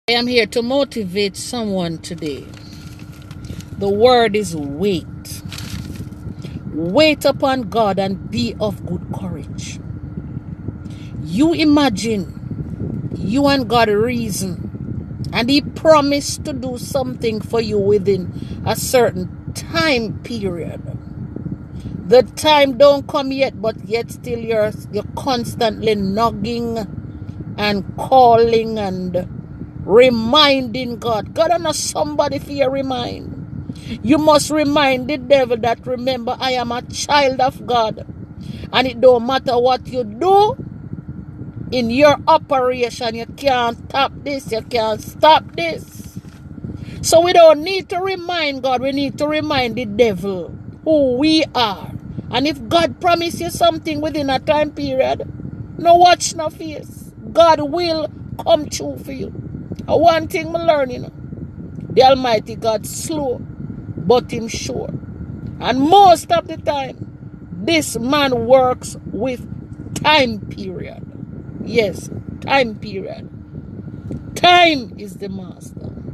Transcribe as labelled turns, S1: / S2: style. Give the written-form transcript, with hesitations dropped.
S1: I am here to motivate someone today. The word is wait. Wait upon God and be of good courage. You imagine you and God reason, and He promised to do something for you within a certain time period. The time don't come yet, but yet still you're constantly nagging and calling and reminding God. God, I'm not somebody for you remind. You must remind the devil that, remember, I am a child of God. And it don't matter what you do in your operation, you can't stop this, you can't stop this. So we don't need to remind God, we need to remind the devil who we are. And if God promises you something within a time period, no watch no face. God will come true for you. And one thing I'm learning, the Almighty God slow, but Him sure. And most of the time, this man works with time period. Yes, time period. Time is the master.